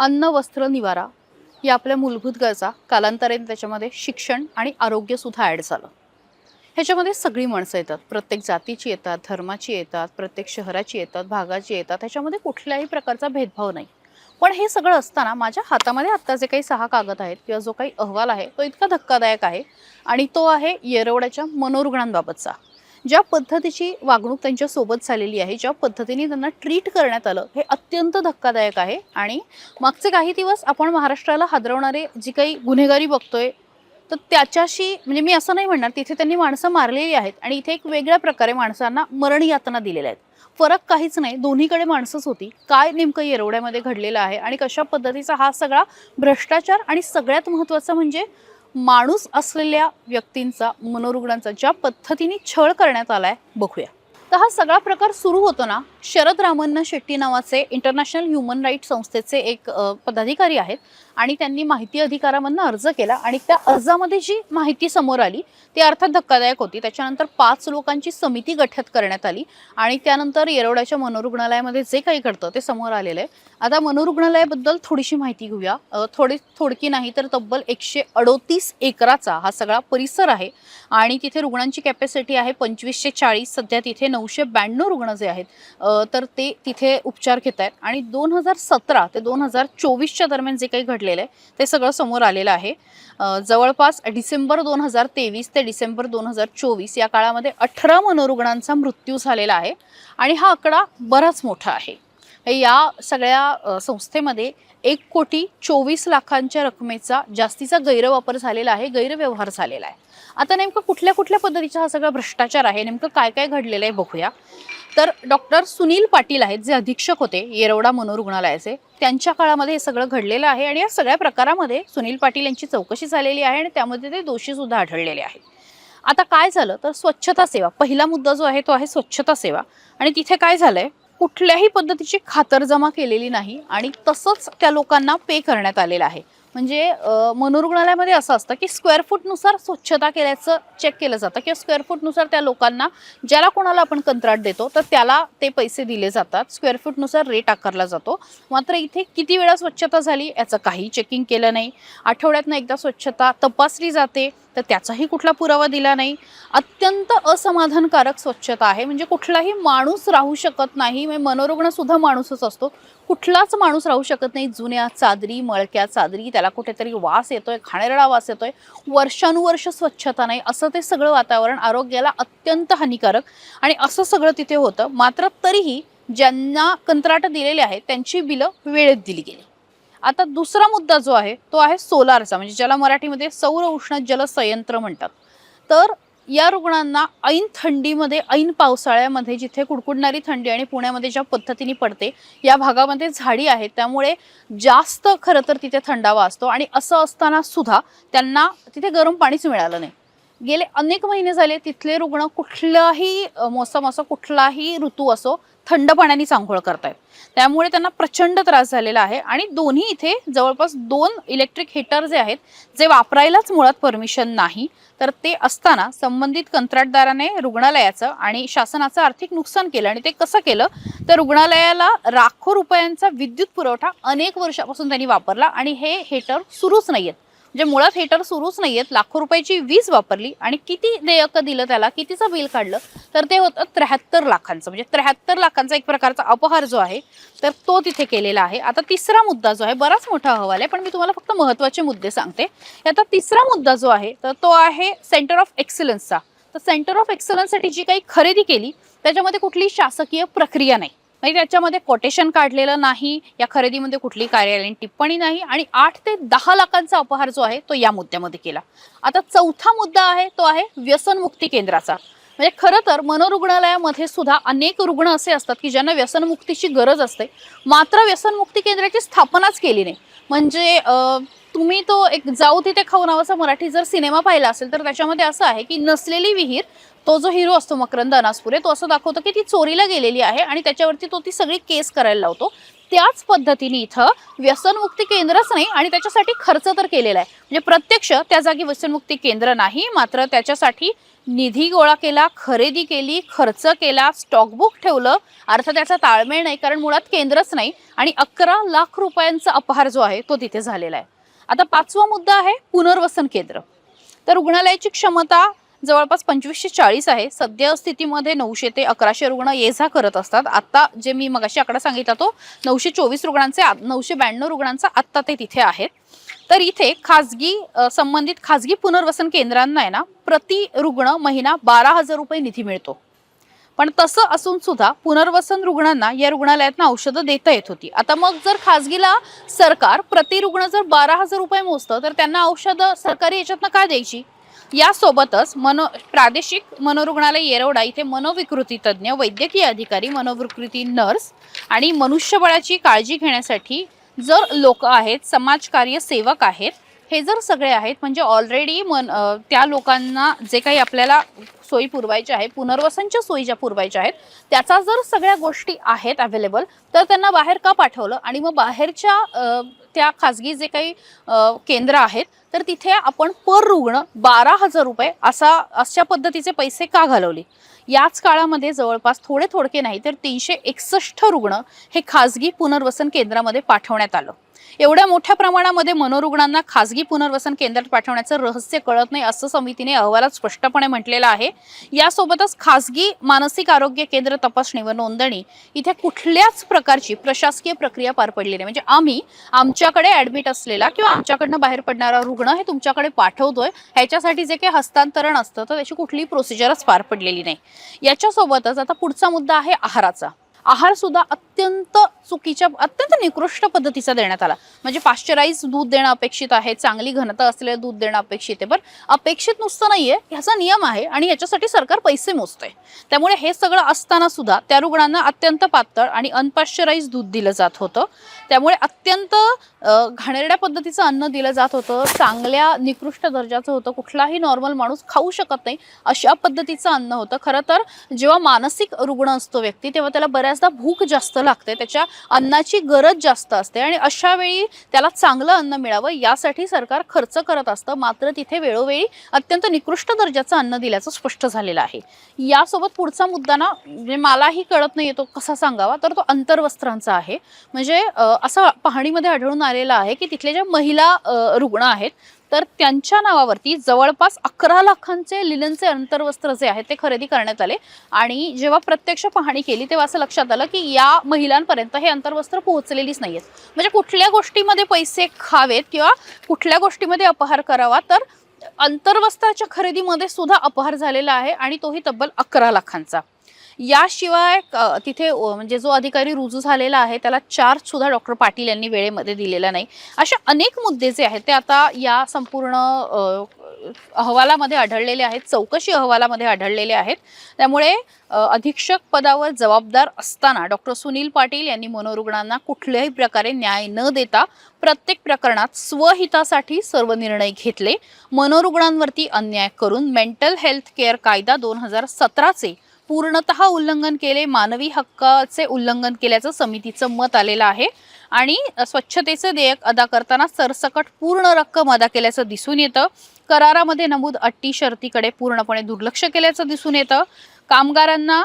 अन्न, वस्त्र, निवारा या आपल्या मूलभूत गरजा कालांतराने त्याच्यामध्ये शिक्षण आणि आरोग्य सुद्धा ॲड झालं. ह्याच्यामध्ये सगळी माणसं येतात, प्रत्येक जातीची येतात, धर्माची येतात, प्रत्येक शहराची येतात, भागाची येतात. ह्याच्यामध्ये कुठल्याही प्रकारचा भेदभाव नाही. पण हे सगळं असताना माझ्या हातामध्ये आत्ता जे काही 6 कागद आहेत किंवा जो काही अहवाल आहे तो इतका धक्कादायक आहे आणि तो आहे येरवड्याच्या मनोरुग्णांबाबतचा. ज्या पद्धतीची वागणूक त्यांच्या सोबत झालेली आहे, ज्या पद्धतीने त्यांना ट्रीट करण्यात आलं, हे अत्यंत धक्कादायक आहे. आणि मागचे काही दिवस आपण महाराष्ट्राला हादरवणारे जी काही गुन्हेगारी बघतोय, तर त्याच्याशी म्हणजे मी असं नाही म्हणणार, तिथे त्यांनी माणसं मारलेली आहेत आणि इथे एक वेगळ्या प्रकारे माणसांना मरण यातना दिलेल्या आहेत. फरक काहीच नाही, दोन्हीकडे माणसंच होती. काय नेमकं येरवड्यामध्ये घडलेलं आहे आणि कशा पद्धतीचा हा सगळा भ्रष्टाचार आणि सगळ्यात महत्त्वाचं म्हणजे माणूस असलेल्या व्यक्तींचा, मनोरुग्णांचा ज्या पद्धतीने छळ करण्यात आलाय बघूया. तर हा सगळा प्रकार सुरू होतो ना, शरद रामण्णा शेट्टी नावाचे इंटरनॅशनल ह्युमन राईट्स संस्थेचे एक पदाधिकारी आहेत आणि त्यांनी माहिती अधिकारामधनं अर्ज केला आणि त्या अर्जामध्ये जी माहिती समोर आली ती अर्थात धक्कादायक होती. त्याच्यानंतर 5 लोकांची समिती गठीत करण्यात आली आणि त्यानंतर येरवड्याच्या मनोरुग्णालयामध्ये जे काही घडतं ते समोर आलेलं आहे. आता मनोरुग्णालयाबद्दल थोडीशी माहिती घेऊया. थोडकी नाही तर तब्बल 138 एकराचा हा सगळा परिसर आहे आणि तिथे रुग्णांची कॅपॅसिटी आहे 2540. सध्या तिथे 992 रुग्ण जे आहेत तर ते तिथे उपचार घेत आहेत आणि 2017 ते 2024च्या दरम्यान जे काही घडलेलं आहे ते सगळं समोर आलेलं आहे. जवळपास डिसेंबर 2023 ते डिसेंबर 2024 या काळामध्ये 18 मनोरुग्णांचा मृत्यू झालेला आहे आणि हा आकडा बराच मोठा आहे. या सगळ्या संस्थेमध्ये 1,24,00,000 रकमेचा जास्तीचा गैरवापर झालेला आहे, गैरव्यवहार झालेला आहे. आता नेमकं कुठल्या कुठल्या पद्धतीचा हा सगळा भ्रष्टाचार आहे, नेमकं काय काय घडलेलं आहे बघूया. तर डॉक्टर सुनील पाटील आहेत, जे अधीक्षक होते येरवडा मनोरुग्णालयाचे, त्यांच्या काळामध्ये हे सगळं घडलेलं आहे आणि या सगळ्या प्रकारामध्ये सुनील पाटील यांची चौकशी झालेली आहे आणि त्यामध्ये ते दोषी सुद्धा आढळलेले आहेत. आता काय झालं तर स्वच्छता सेवा, पहिला मुद्दा जो आहे तो आहे स्वच्छता सेवा. आणि तिथे काय झालंय, कुठल्याही पद्धतीची खातरजमा केलेली नाही आणि तसंच त्या लोकांना पे करण्यात आलेलं आहे. म्हणजे मनोरुग्णालयामध्ये असं असतं की स्क्वेअर फूटनुसार स्वच्छता केल्याचं चेक केलं जातं किंवा स्क्वेअर फूटनुसार त्या लोकांना, ज्याला कोणाला आपण कंत्राट देतो तर त्याला ते पैसे दिले जातात, स्क्वेअर फूटनुसार रेट आकारला जातो. मात्र इथे किती वेळा स्वच्छता झाली याचं काही चेकिंग केलं नाही. आठवड्यातनं एकदा स्वच्छता तपासली जाते तर त्याचाही कुठला पुरावा दिला नाही. अत्यंत असमाधानकारक स्वच्छता आहे, म्हणजे कुठलाही माणूस राहू शकत नाही. म्हणजे मनोरुग्ण सुद्धा माणूसच असतो, कुठलाच माणूस राहू शकत नाही. जुन्या चादरी, मळक्या चादरी, त्याला कुठेतरी वास येतोय, घाणेरडा वास येतोय, वर्षानुवर्ष स्वच्छता नाही, असं ते सगळं वातावरण आरोग्याला अत्यंत हानिकारक. आणि असं सगळं तिथे होतं. मात्र तरीही ज्यांना कंत्राट दिलेले आहेत त्यांची बिलं वेळेत दिली गेली. आता दुसरा मुद्दा जो आहे तो आहे सोलारचा, म्हणजे ज्याला मराठीमध्ये सौर उष्ण जल संयंत्र म्हणतात. तर या रुग्णांना ऐन थंडीमध्ये, ऐन पावसाळ्यामध्ये जिथे कुडकुडणारी थंडी आणि पुण्यामध्ये ज्या पद्धतीने पडते, या भागामध्ये झाडी आहेत त्यामुळे जास्त खरं तर तिथे थंडावा असतो आणि असं असताना सुद्धा त्यांना तिथे गरम पाणीच मिळालं नाही. गेले अनेक महिने झाले तिथले रुग्ण कुठलाही मोसम असो, कुठलाही ऋतू असो, थंड पाण्याने आंघोळ करतायत. त्यामुळे त्यांना प्रचंड त्रास झालेला आहे. आणि दोन्ही इथे जवळपास 2 इलेक्ट्रिक हीटर जे आहेत, जे वापरायलाच मुळात परमिशन नाही, तर ते असताना संबंधित कंत्राटदाराने रुग्णालयाचं आणि शासनाचं आर्थिक नुकसान केलं. आणि ते कसं केलं तर रुग्णालयाला लाखो रुपयांचा विद्युत पुरवठा अनेक वर्षापासून त्यांनी वापरला आणि हे हीटर सुरूच नाहीयेत. म्हणजे मुळात हीटर सुरूच नाहीयेत, लाखो रुपयाची वीज वापरली आणि किती देयक दिलं त्याला, कितीचं बिल काढलं तर ते होतं 73 लाखांचं. म्हणजे 73 लाखांचा एक प्रकारचा अपहार जो आहे तर तो तिथे केलेला आहे. आता तिसरा मुद्दा जो आहे, बराच मोठा अहवाल आहे पण मी तुम्हाला फक्त महत्त्वाचे मुद्दे सांगते. आता तिसरा मुद्दा जो आहे तर तो आहे सेंटर ऑफ एक्सलन्सचा. तर सेंटर ऑफ एक्सलन्ससाठी जी काही खरेदी केली त्याच्यामध्ये कुठली शासकीय प्रक्रिया नाही, म्हणजे त्याच्यामध्ये कोटेशन काढलेलं नाही, या खरेदीमध्ये कुठली कार्यालयीन टिप्पणी नाही आणि 8 ते 10 लाखांचा अपहार जो आहे तो या मुद्द्यामध्ये केला. आता चौथा मुद्दा आहे तो आहे व्यसनमुक्ती केंद्राचा. म्हणजे खरं तर मनोरुग्णालयामध्ये सुद्धा अनेक रुग्ण असे असतात की ज्यांना व्यसनमुक्तीची गरज असते, मात्र व्यसनमुक्ती केंद्राची स्थापनाच केली नाही. म्हणजे तुम्ही तो एक जाऊ तिथे खाऊ नावाचा मराठी जर सिनेमा पाहिला असेल तर त्याच्यामध्ये असं आहे की नसलेली विहीर, तो जो हिरो असतो मकरंद अनासपुरे, तो असं दाखवतो की ती चोरीला गेलेली आहे आणि त्याच्यावरती तो ती सगळी केस करायला लावतो. त्याच पद्धतीने इथं व्यसनमुक्ती केंद्रच नाही आणि त्याच्यासाठी खर्च तर केलेला आहे. म्हणजे प्रत्यक्ष त्या जागी व्यसनमुक्ती केंद्र नाही, मात्र त्याच्यासाठी निधी गोळा केला, खरेदी केली, खर्च केला, स्टॉकबुक ठेवलं. अर्थ त्याचा ताळमेळ नाही, कारण मुळात केंद्रच नाही आणि 11 लाख रुपयांचा अपहार जो आहे तो तिथे झालेला आहे. आता 5वा मुद्दा आहे पुनर्वसन केंद्र. तर रुग्णालयाची क्षमता जवळपास 2540 आहे. सध्या स्थितीमध्ये 900 ते 1100 रुग्ण ये जा करत असतात. आता जे मी मगाशी आकडा सांगितला तो 924 रुग्णांचे 992 रुग्णांचा आत्ता ते तिथे आहेत. तर इथे संबंधित खाजगी पुनर्वसन केंद्रांना आहे ना, प्रति रुग्ण महिना 12,000 रुपये निधी मिळतो. पण तसं असून सुद्धा पुनर्वसन रुग्णांना या रुग्णालयातनं औषधं देता येत होती. आता मग जर खाजगीला सरकार प्रति रुग्ण जर 12,000 रुपये मोजतं, तर त्यांना औषधं सरकारी याच्यातनं का द्यायची? यासोबतच प्रादेशिक मनोरुग्णालय येरवडा इथे मनोविकृती तज्ज्ञ, वैद्यकीय अधिकारी, मनोविकृती नर्स आणि मनुष्यबळाची काळजी घेण्यासाठी जर लोक आहेत, समाजकार्य सेवक आहेत, हे जर सगळे आहेत, म्हणजे ऑलरेडी त्या लोकांना जे काही आपल्याला सोयी पुरवायच्या आहेत, पुनर्वसनच्या सोयी ज्या पुरवायच्या आहेत, त्याचा जर सगळ्या गोष्टी आहेत अवेलेबल, तर त्यांना बाहेर का पाठवलं? आणि मग बाहेरच्या त्या खाजगी जे काही केंद्र आहेत, तर तिथे आपण पर रुग्ण 12,000 रुपये अशा पद्धतीचे पैसे का घालवले? याच काळामध्ये जवळपास थोडके नाही तर 361 रुग्ण हे खाजगी पुनर्वसन केंद्रामध्ये पाठवण्यात आलं. एवढ्या मोठ्या प्रमाणामध्ये मनोरुग्णांना खाजगी पुनर्वसन केंद्रात पाठवण्याचं रहस्य कळत नाही, असं समितीने अहवालात स्पष्टपणे म्हटलेलं आहे. यासोबतच खाजगी मानसिक आरोग्य केंद्र तपासणी व नोंदणी इथे कुठल्याच प्रकारची प्रशासकीय प्रक्रिया पार पडली नाही. म्हणजे आम्ही आमच्याकडे ऍडमिट असलेला किंवा आमच्याकडनं बाहेर पडणारा रुग्ण हे तुमच्याकडे पाठवतोय, ह्याच्यासाठी जे काही हस्तांतरण असतं तर त्याची कुठलीही प्रोसिजरच पार पडलेली नाही. याच्यासोबतच आता पुढचा मुद्दा आहे आहाराचा. आहार सुद्धा अत्यंत निकृष्ट पद्धतीचा देण्यात आला. म्हणजे पाश्चराइज दूध देणं अपेक्षित आहे, चांगली घनता असलेलं दूध देणं अपेक्षित आहे. पण अपेक्षित नुसतं नाहीये, ह्याचा नियम आहे आणि याच्यासाठी सरकार पैसे मोजतंय. त्यामुळे हे सगळं असताना सुद्धा त्या रुग्णांना अत्यंत पातळ आणि अनपाश्चराइज दूध दिलं जात होतं. त्यामुळे अत्यंत घाणेरड्या पद्धतीचं अन्न दिलं जात होतं, चांगल्या निकृष्ट दर्जाचं होतं, कुठलाही नॉर्मल माणूस खाऊ शकत नाही अशा पद्धतीचं अन्न होतं. खरं तर जेव्हा मानसिक रुग्ण असतो व्यक्ती, तेव्हा त्याला बऱ्याचदा भूक जास्त लागते, त्याच्या अन्नाची गरज जास्त असते आणि अशा वेळी त्याला चांगलं अन्न मिळावं यासाठी सरकार खर्च करत असतं. मात्र तिथे वेळोवेळी अत्यंत निकृष्ट दर्जाचं अन्न दिल्याचं स्पष्ट झालेलं आहे. यासोबत पुढचा मुद्दा ना, म्हणजे मलाही कळत नाही तो कसा सांगावा, तर तो अंतर्वस्त्रांचा आहे. म्हणजे असं पाहणीमध्ये आढळून आलेलं आहे की तिथले ज्या महिला रुग्ण आहेत, तर त्यांच्या नावावरती जवळपास 11 लाखांचे लिननचे अंतर्वस्त्र जे आहेत ते खरेदी करण्यात आले. आणि जेव्हा प्रत्यक्ष पाहणी केली तेव्हा असं लक्षात आलं की या महिलांपर्यंत हे अंतर्वस्त्र पोहोचलेलीच नाहीयेत. म्हणजे कुठल्या गोष्टीमध्ये पैसे खावेत किंवा कुठल्या गोष्टीमध्ये अपहार करावा, तर अंतर्वस्त्राच्या खरेदीमध्ये सुद्धा अपहार झालेला आहे आणि तोही तब्बल 11 लाखांचा. याशिवाय तिथे म्हणजे जो अधिकारी रुजू झालेला आहे त्याला चार्ज सुद्धा डॉक्टर पाटील यांनी वेळेमध्ये दिलेला नाही. अशा अनेक मुद्दे जे आहेत ते आता या संपूर्ण अहवालामध्ये आढळलेले आहेत, चौकशी अहवालामध्ये आढळलेले आहेत. त्यामुळे अधीक्षक पदावर जबाबदार असताना डॉक्टर सुनील पाटील यांनी मनोरुग्णांना कुठल्याही प्रकारे न्याय न देता प्रत्येक प्रकरणात स्वहितासाठी सर्व निर्णय घेतले. मनोरुग्णांवरती अन्याय करून मेंटल हेल्थ केअर कायदा 2017चे पूर्णतः उल्लंघन केले, मानवी हक्काचे उल्लंघन केल्याचं समितीचं मत आलेलं आहे. आणि स्वच्छतेचे देयक अदा करताना सरसकट पूर्ण रक्कम अदा केल्याचं दिसून येतं. करारामध्ये नमूद अटी शर्तीकडे पूर्णपणे दुर्लक्ष केल्याचं दिसून येतं. कामगारांना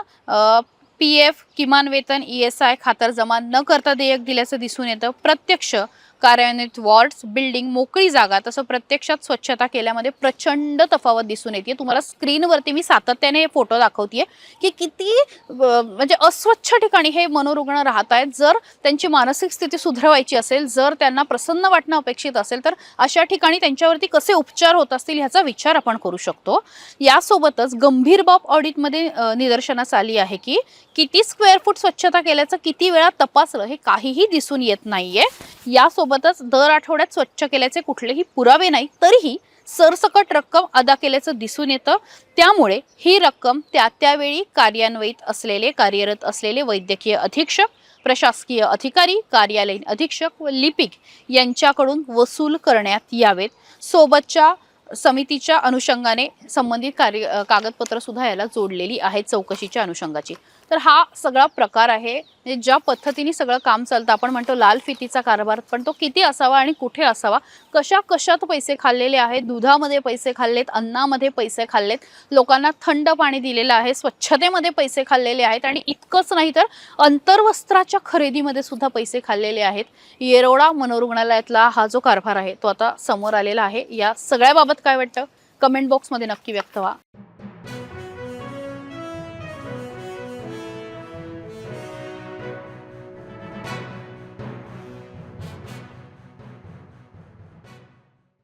PF, किमान वेतन, ESI खातरजमा न करता देयक दिल्याचं दिसून येतं. प्रत्यक्ष कार्यान्वित वॉर्ड्स, बिल्डिंग, मोकळी जागा तसं प्रत्यक्षात स्वच्छता केल्यामध्ये प्रचंड तफावत दिसून येते. तुम्हाला स्क्रीनवरती मी सातत्याने हे फोटो दाखवतेय की किती म्हणजे अस्वच्छ ठिकाणी हे मनोरुग्ण राहत आहेत. जर त्यांची मानसिक स्थिती सुधारवायची असेल, जर त्यांना प्रसन्न वाटणं अपेक्षित असेल, तर अशा ठिकाणी त्यांच्यावरती कसे उपचार होत असतील ह्याचा विचार आपण करू शकतो. यासोबतच गंभीर बाब ऑडिटमध्ये निदर्शनास आली आहे की किती स्क्वेअर फूट स्वच्छता केल्याचं, किती वेळा तपासलं, हे काहीही दिसून येत नाहीये. यासोबतच दर आठवड्यात स्वच्छ केल्याचे कुठलेही पुरावे नाही, तरीही सरसकट रक्कम अदा केल्याचं दिसून येतं. त्यामुळे ही रक्कम त्यावेळी कार्यरत असलेले वैद्यकीय अधीक्षक, प्रशासकीय अधिकारी, कार्यालयीन अधीक्षक व लिपिक यांच्याकडून वसूल करण्यात यावेत. सोबतच्या समितीच्या अनुषंगाने संबंधित कागदपत्र सुद्धा याला जोडलेली आहेत चौकशीच्या अनुषंगाची. तर हा सगळा प्रकार आहे, म्हणजे ज्या पद्धतीने सगळं काम चालतं, आपण म्हणतो लाल फितीचा कारभार, पण तो किती असावा आणि कुठे असावा, कशा कशात पैसे खाल्लेले आहेत, दुधामध्ये पैसे खाल्लेत, अन्नामध्ये पैसे खाल्लेत, लोकांना थंड पाणी दिलेलं आहे, स्वच्छतेमध्ये पैसे खाल्लेले आहेत आणि इतकंच नाही तर अंतर्वस्त्राच्या खरेदीमध्ये सुद्धा पैसे खाल्लेले आहेत. येरवडा मनोरुग्णालयातला हा जो कारभार आहे तो आता समोर आलेला आहे. या सगळ्याबाबत काय वाटतं, कमेंट बॉक्समध्ये नक्की व्यक्त व्हा.